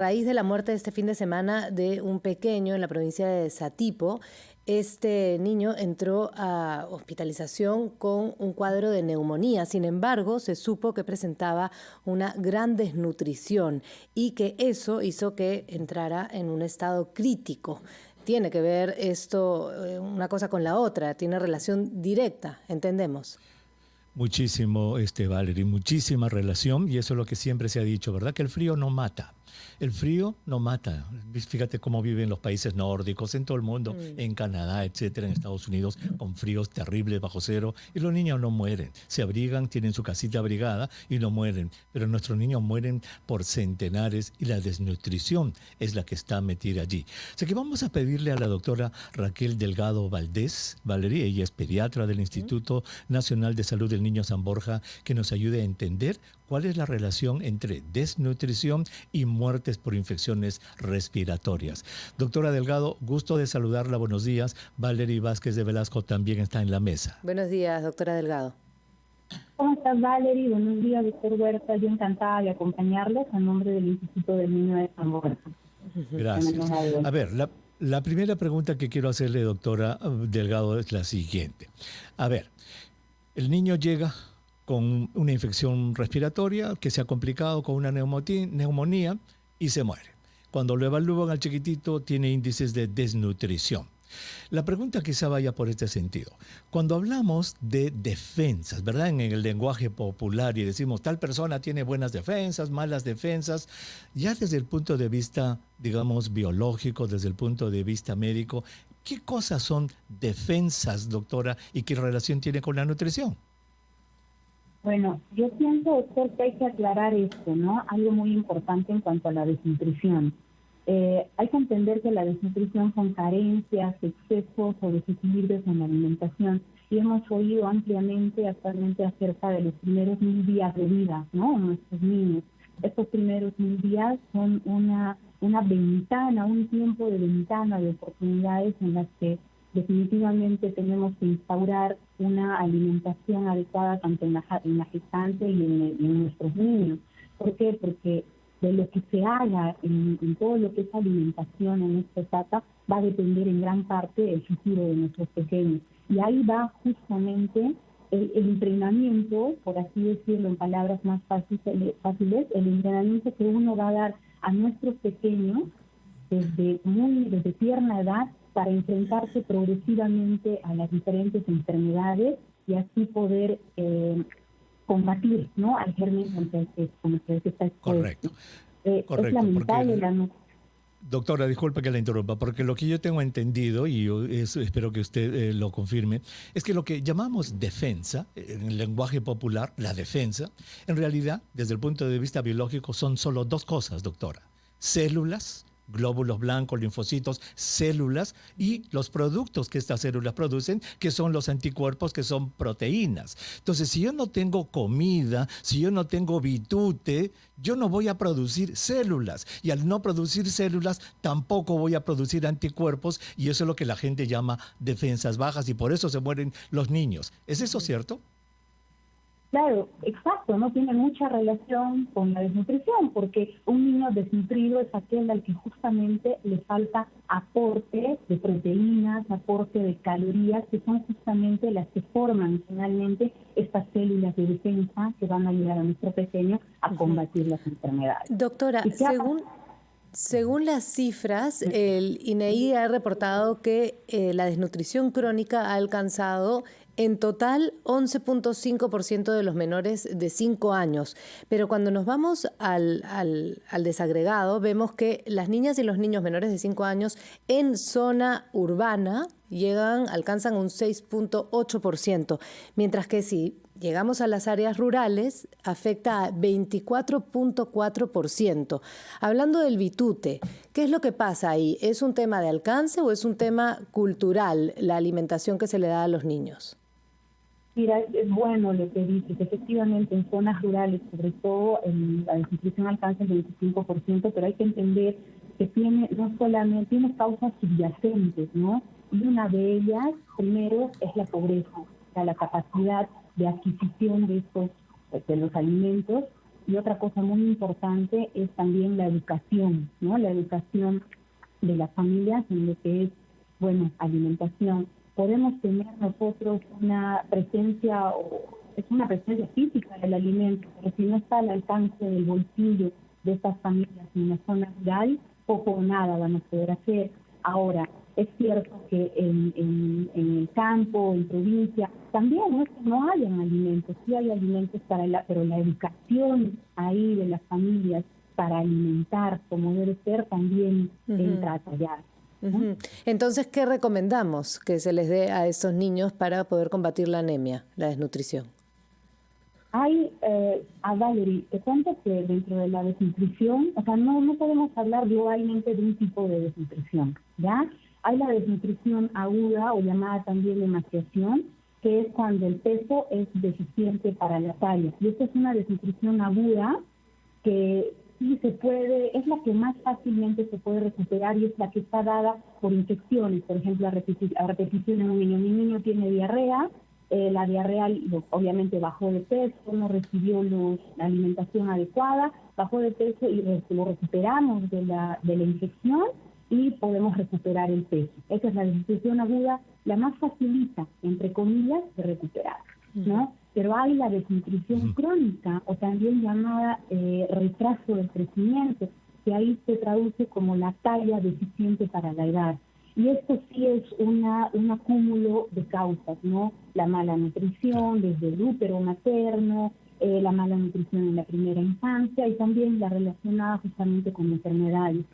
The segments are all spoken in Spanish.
A raíz de la muerte de este fin de semana de un pequeño en la provincia de Satipo, este niño entró a hospitalización con un cuadro de neumonía. Sin embargo, se supo que presentaba una gran desnutrición y que eso hizo que entrara en un estado crítico. Tiene que ver esto, una cosa con la otra, tiene relación directa, entendemos. Muchísimo, Valerie, muchísima relación, y eso es lo que siempre se ha dicho, ¿verdad? Que el frío no mata. El frío no mata. Fíjate cómo viven los países nórdicos, en todo el mundo, en Canadá, etcétera, en Estados Unidos, con fríos terribles bajo cero, y los niños no mueren. Se abrigan, tienen su casita abrigada y no mueren. Pero nuestros niños mueren por centenares y la desnutrición es la que está metida allí. Así que vamos a pedirle a la doctora Raquel Delgado Valdés, Valerie, ella es pediatra del Instituto Nacional de Salud del Niño San Borja, que nos ayude a entender cuál es la relación entre desnutrición y muertes por infecciones respiratorias. Doctora Delgado, gusto de saludarla, buenos días. Valerie Vázquez de Velasco también está en la mesa. Buenos días, doctora Delgado. ¿Cómo estás, Valerie? Buenos días, doctor Huerta. Yo encantada de acompañarles a nombre del Instituto del Niño de San Borja. Gracias. A ver, la primera pregunta que quiero hacerle, doctora Delgado, es la siguiente. A ver, el niño llega con una infección respiratoria que se ha complicado con una neumonía y se muere. Cuando lo evalúan al chiquitito, tiene índices de desnutrición. La pregunta quizá vaya por este sentido. Cuando hablamos de defensas, ¿verdad? En el lenguaje popular y decimos tal persona tiene buenas defensas, malas defensas, ya desde el punto de vista, digamos, biológico, desde el punto de vista médico, ¿qué cosas son defensas, doctora, y qué relación tiene con la nutrición? Bueno, yo pienso, doctor, que hay que aclarar esto, ¿no? Algo muy importante en cuanto a la desnutrición. Hay que entender que la desnutrición son carencias, excesos o desequilibrios en la alimentación. Y hemos oído ampliamente actualmente acerca de los primeros 1000 días de vida, ¿no? Nuestros niños. Estos primeros 1000 días son una ventana, un tiempo de ventana de oportunidades en las que definitivamente tenemos que instaurar una alimentación adecuada tanto en la gestante y en nuestros niños. ¿Por qué? Porque de lo que se haga en todo lo que es alimentación en esta etapa va a depender en gran parte el futuro de nuestros pequeños. Y ahí va justamente el entrenamiento, por así decirlo en palabras más fáciles, el entrenamiento que uno va a dar a nuestros pequeños desde tierna edad para enfrentarse progresivamente a las diferentes enfermedades y así poder combatir, ¿no?, al germen con el que se está expuesto. Correcto. Correcto. Es lamentable Doctora, disculpe que la interrumpa, porque lo que yo tengo entendido, y yo espero que usted lo confirme, es que lo que llamamos defensa, en el lenguaje popular, la defensa, en realidad, desde el punto de vista biológico, son solo dos cosas, doctora. Células, glóbulos blancos, linfocitos, células y los productos que estas células producen, que son los anticuerpos, que son proteínas. Entonces, si yo no tengo comida, si yo no tengo bitute, yo no voy a producir células. Y al no producir células, tampoco voy a producir anticuerpos, y eso es lo que la gente llama defensas bajas, y por eso se mueren los niños. ¿Es eso cierto? Claro, exacto, no tiene mucha relación con la desnutrición, porque un niño desnutrido es aquel al que justamente le falta aporte de proteínas, aporte de calorías, que son justamente las que forman finalmente estas células de defensa que van a ayudar a nuestro pequeño a combatir las enfermedades. Doctora, según las cifras, el INEI ha reportado que la desnutrición crónica ha alcanzado en total 11.5% de los menores de 5 años. Pero cuando nos vamos al desagregado, vemos que las niñas y los niños menores de 5 años en zona urbana alcanzan un 6.8%, mientras que si llegamos a las áreas rurales, afecta a 24.4%. Hablando del bitute, ¿qué es lo que pasa ahí? ¿Es un tema de alcance o es un tema cultural, la alimentación que se le da a los niños? Mira, es bueno lo que dices. Efectivamente, en zonas rurales, sobre todo, la desnutrición alcanza el 25%, pero hay que entender que tiene causas subyacentes, ¿no? Y una de ellas, primero, es la pobreza, o sea, la capacidad de adquisición de los alimentos Y otra cosa muy importante es también la educación, ¿no? La educación de las familias en lo que es, bueno, alimentación. Podemos tener nosotros una presencia, es una presencia física del alimento, pero si no está al alcance del bolsillo de estas familias en la zona rural, poco o nada van a poder hacer. Ahora, es cierto que en el campo, en provincia, también no es que no hayan alimentos, sí hay alimentos pero la educación ahí de las familias para alimentar como debe ser también entra a tallar. ¿No? Entonces, ¿qué recomendamos que se les dé a esos niños para poder combatir la anemia, la desnutrición? Hay, a Valerie, te cuento que dentro de la desnutrición, o sea, no podemos hablar globalmente de un tipo de desnutrición, ¿ya? Hay la desnutrición aguda o llamada también emaciación, que es cuando el peso es deficiente para la talla. Y esta es una desnutrición aguda que sí se puede, es la que más fácilmente se puede recuperar y es la que está dada por infecciones, por ejemplo, a repetición en un niño. Mi niño tiene diarrea, la diarrea obviamente bajó de peso, no recibió la alimentación adecuada, bajó de peso y lo recuperamos de la infección y podemos recuperar el peso. Esa es la desnutrición aguda, la más facilita, entre comillas, de recuperar, ¿no? Pero hay la desnutrición crónica, o también llamada retraso del crecimiento, que ahí se traduce como la talla deficiente para la edad. Y esto sí es un acúmulo de causas, ¿no? La mala nutrición desde el útero materno, la mala nutrición en la primera infancia y también la relacionada justamente con enfermedades.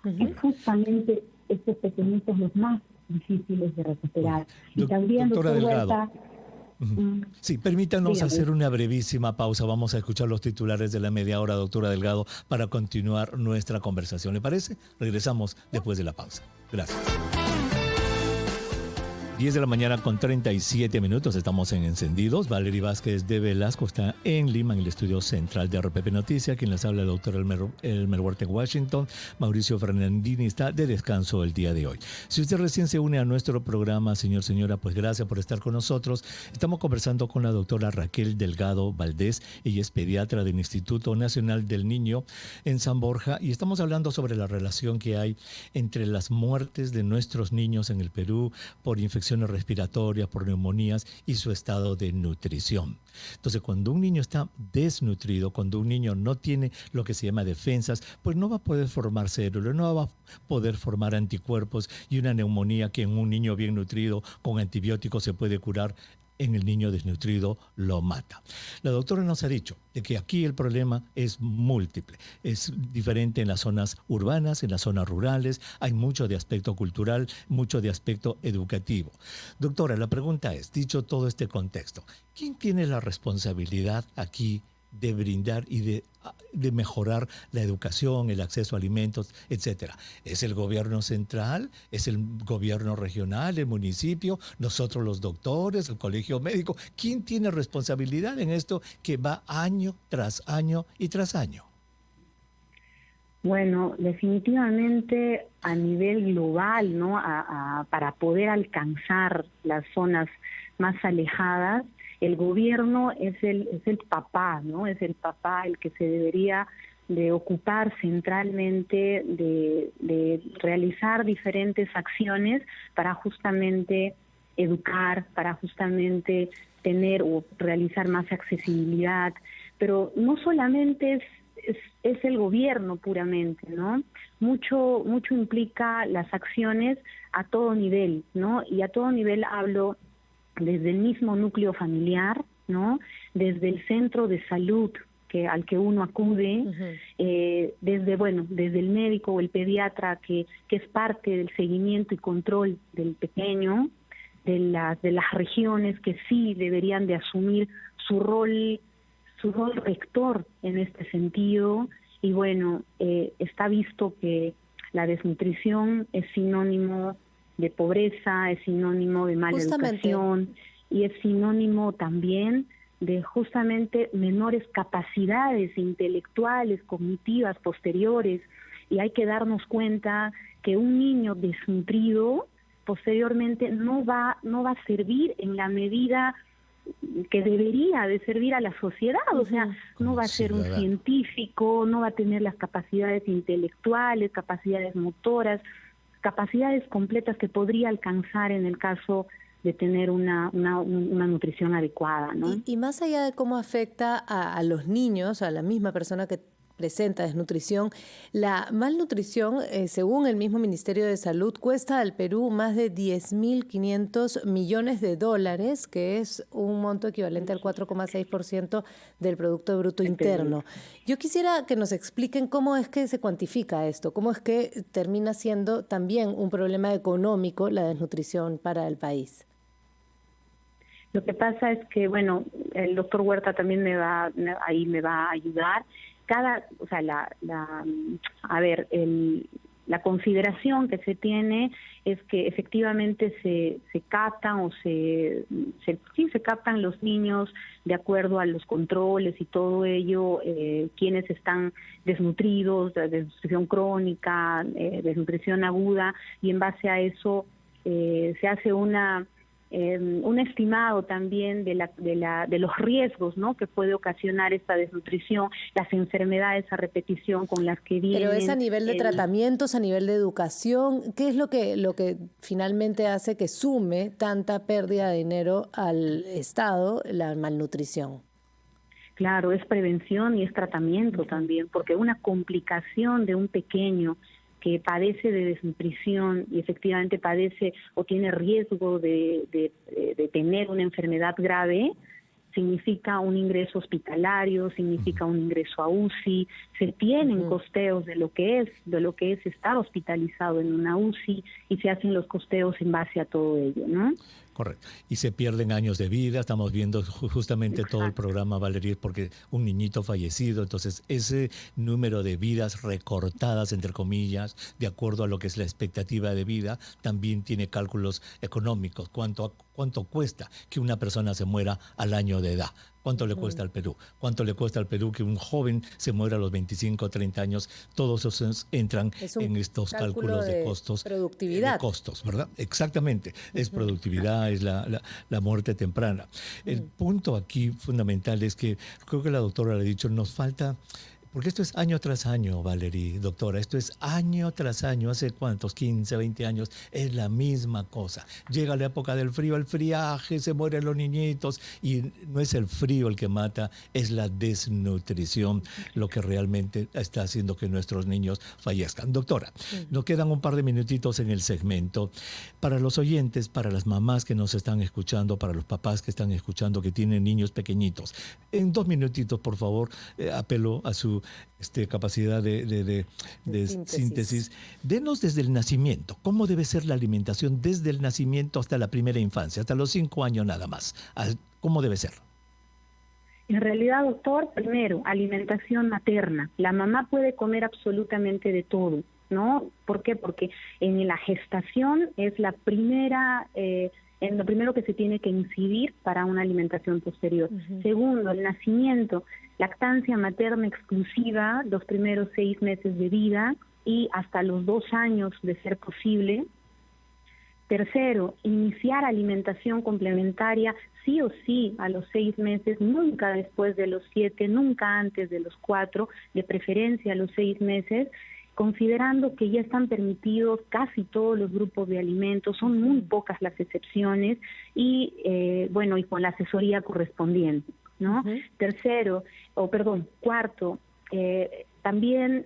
Es justamente estos pequeñitos los más difíciles de recuperar. Y también, doctora Delgado. Huerta, Sí, permítanos hacer una brevísima pausa. Vamos a escuchar los titulares de la media hora, doctora Delgado, para continuar nuestra conversación. ¿Le parece? Regresamos después de la pausa. Gracias. 10 de la mañana con 37 minutos, estamos en Encendidos. Valerie Vázquez de Velasco está en Lima, en el estudio central de RPP Noticias. Quien les habla, el doctor Elmer Huerta en Washington. Mauricio Fernandini está de descanso el día de hoy. Si usted recién se une a nuestro programa, señora, pues gracias por estar con nosotros. Estamos conversando con la doctora Raquel Delgado Valdés. Ella es pediatra del Instituto Nacional del Niño en San Borja y estamos hablando sobre la relación que hay entre las muertes de nuestros niños en el Perú por infecciones respiratorias, por neumonías y su estado de nutrición. Entonces, cuando un niño está desnutrido, cuando un niño no tiene lo que se llama defensas, pues no va a poder formar células, no va a poder formar anticuerpos y una neumonía que en un niño bien nutrido con antibióticos se puede curar, en el niño desnutrido lo mata. La doctora nos ha dicho de que aquí el problema es múltiple. Es diferente en las zonas urbanas, en las zonas rurales. Hay mucho de aspecto cultural, mucho de aspecto educativo. Doctora, la pregunta es, dicho todo este contexto, ¿quién tiene la responsabilidad aquí de brindar y de mejorar la educación, el acceso a alimentos, etcétera? ¿Es el gobierno central? ¿Es el gobierno regional, el municipio, nosotros los doctores, el colegio médico? ¿Quién tiene responsabilidad en esto que va año tras año y tras año? Bueno, definitivamente a nivel global, ¿no? Para poder alcanzar las zonas más alejadas, el gobierno es el papá, ¿no? Es el papá el que se debería de ocupar centralmente de realizar diferentes acciones para justamente educar, para justamente tener o realizar más accesibilidad, pero no solamente es el gobierno puramente, ¿no? Mucho implica las acciones a todo nivel, ¿no? Y a todo nivel hablo desde el mismo núcleo familiar, ¿no? Desde el centro de salud al que uno acude, desde el médico o el pediatra que es parte del seguimiento y control del pequeño, de las regiones que sí deberían de asumir su rol rector en este sentido. Y bueno, está visto que la desnutrición es sinónimo de pobreza, es sinónimo de mala educación y es sinónimo también de justamente menores capacidades intelectuales, cognitivas, posteriores. Y hay que darnos cuenta que un niño desnutrido posteriormente no va a servir en la medida que debería de servir a la sociedad, o sea, no va a ser un científico, no va a tener las capacidades intelectuales, capacidades motoras, capacidades completas que podría alcanzar en el caso de tener una nutrición adecuada, ¿no? Y más allá de cómo afecta a los niños, a la misma persona que presenta desnutrición, la malnutrición, según el mismo Ministerio de Salud, cuesta al Perú más de 10.500 millones de dólares, que es un monto equivalente al 4,6% del Producto Bruto Interno. Yo quisiera que nos expliquen cómo es que se cuantifica esto, cómo es que termina siendo también un problema económico la desnutrición para el país. Lo que pasa es que, bueno, el doctor Huerta también me va a ayudar. La consideración que se tiene es que efectivamente se captan o se captan los niños de acuerdo a los controles y todo ello, quienes están desnutridos, de desnutrición crónica, desnutrición aguda, y en base a eso se hace un estimado también de los riesgos, ¿no?, que puede ocasionar esta desnutrición, las enfermedades a repetición con las que vienen. Pero es a nivel de tratamientos, a nivel de educación, ¿qué es lo que finalmente hace que sume tanta pérdida de dinero al Estado la malnutrición? Claro, es prevención y es tratamiento también, porque una complicación de un pequeño que padece de desnutrición y efectivamente padece o tiene riesgo de tener una enfermedad grave, significa un ingreso hospitalario, significa un ingreso a UCI, se tienen costeos de lo que es estar hospitalizado en una UCI, y se hacen los costeos en base a todo ello, ¿no? Correcto. Y se pierden años de vida. Estamos viendo justamente todo el programa, Valerie, porque un niñito fallecido. Entonces, ese número de vidas recortadas, entre comillas, de acuerdo a lo que es la expectativa de vida, también tiene cálculos económicos. ¿Cuánto cuesta que una persona se muera al año de edad? ¿Cuánto le cuesta al Perú? ¿Cuánto le cuesta al Perú que un joven se muera a los 25 o 30 años? Todos esos entran en estos cálculos de costos. Productividad. De costos, ¿verdad? Exactamente. Es productividad, es la muerte temprana. El punto aquí fundamental es que, creo que la doctora le ha dicho, nos falta... Porque esto es año tras año, Valerie, doctora, esto es año tras año, hace cuántos, 15, 20 años, es la misma cosa. Llega la época del frío, el friaje, se mueren los niñitos, y no es el frío el que mata, es la desnutrición lo que realmente está haciendo que nuestros niños fallezcan. Doctora, nos quedan un par de minutitos en el segmento. Para los oyentes, para las mamás que nos están escuchando, para los papás que están escuchando, que tienen niños pequeñitos, en 2 minutitos, por favor, apelo a su capacidad de síntesis. Denos desde el nacimiento, ¿cómo debe ser la alimentación desde el nacimiento hasta la primera infancia, hasta los 5 años nada más? ¿Cómo debe ser? En realidad, doctor, primero, alimentación materna. La mamá puede comer absolutamente de todo, ¿no? ¿Por qué? Porque en la gestación es lo primero que se tiene que incidir para una alimentación posterior. Segundo, el nacimiento, lactancia materna exclusiva, los primeros 6 meses de vida y hasta los 2 años de ser posible. Tercero, iniciar alimentación complementaria sí o sí a los 6 meses, nunca después de los 7, nunca antes de los 4, de preferencia a los 6 meses, considerando que ya están permitidos casi todos los grupos de alimentos, son muy pocas las excepciones, y y con la asesoría correspondiente, ¿no? Cuarto, también,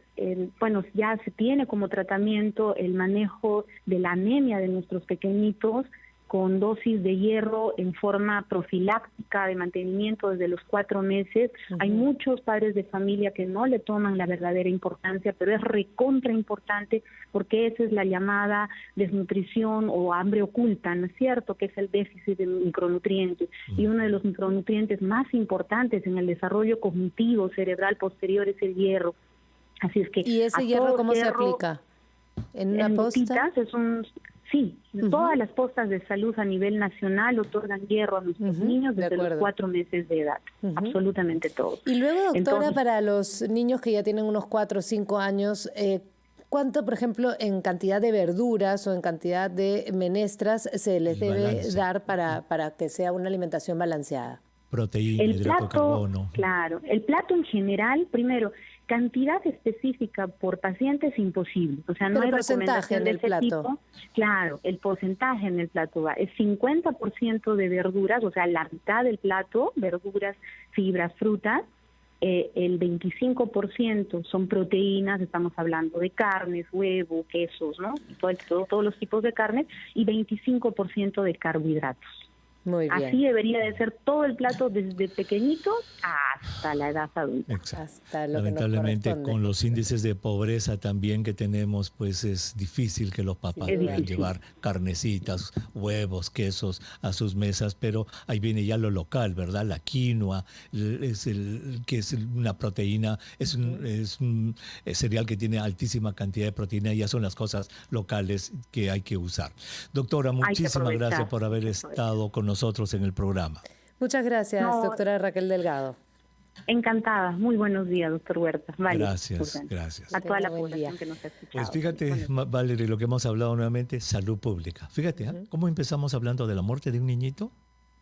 ya se tiene como tratamiento el manejo de la anemia de nuestros pequeñitos con dosis de hierro en forma profiláctica de mantenimiento desde los 4 meses. Hay muchos padres de familia que no le toman la verdadera importancia, pero es recontra importante, porque esa es la llamada desnutrición o hambre oculta, ¿no es cierto?, que es el déficit de micronutrientes. Y uno de los micronutrientes más importantes en el desarrollo cognitivo cerebral posterior es el hierro. Así es que... ¿Y ese hierro cómo se aplica? ¿En una posta? Sí, todas las postas de salud a nivel nacional otorgan hierro a nuestros niños desde los 4 meses de edad, absolutamente todos. Y luego, doctora, para los niños que ya tienen unos 4 o 5 años, ¿Cuánto, por ejemplo, en cantidad de verduras o en cantidad de menestras se les debe dar para que sea una alimentación balanceada? Proteína, hidrato de carbono. Claro, el plato en general, primero, cantidad específica por paciente es imposible. O sea, no hay recomendación de ese tipo. Claro, el porcentaje en el plato es 50% de verduras, o sea, la mitad del plato, verduras, fibras, frutas. El 25% son proteínas, estamos hablando de carnes, huevo, quesos, ¿no? Todos los tipos de carnes, y 25% de carbohidratos. Muy bien. Así debería de ser todo el plato desde pequeñito hasta la edad adulta. Exacto. Hasta lo Lamentablemente que con los índices de pobreza también que tenemos, pues es difícil que los papás puedan llevar carnecitas, huevos, quesos a sus mesas, pero ahí viene ya lo local, ¿verdad? La quinoa, que es una proteína, es un cereal que tiene altísima cantidad de proteína, ya son las cosas locales que hay que usar. Doctora, muchísimas gracias por haber estado con nosotros en el programa. Muchas gracias, doctora Raquel Delgado. Encantada. Muy buenos días, doctor Huerta. Gracias. A toda la población que nos ha escuchado. Pues fíjate, Valerie, lo que hemos hablado nuevamente, salud pública. Fíjate, ¿cómo empezamos hablando de la muerte de un niñito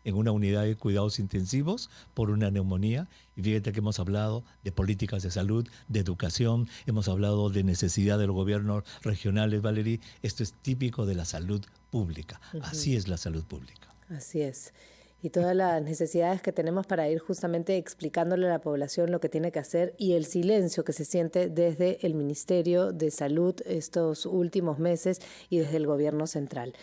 en una unidad de cuidados intensivos por una neumonía? Y fíjate que hemos hablado de políticas de salud, de educación, hemos hablado de necesidad de los gobiernos regionales, Valerie. Esto es típico de la salud pública. Así es la salud pública. Así es. Y todas las necesidades que tenemos para ir justamente explicándole a la población lo que tiene que hacer y el silencio que se siente desde el Ministerio de Salud estos últimos meses y desde el gobierno central.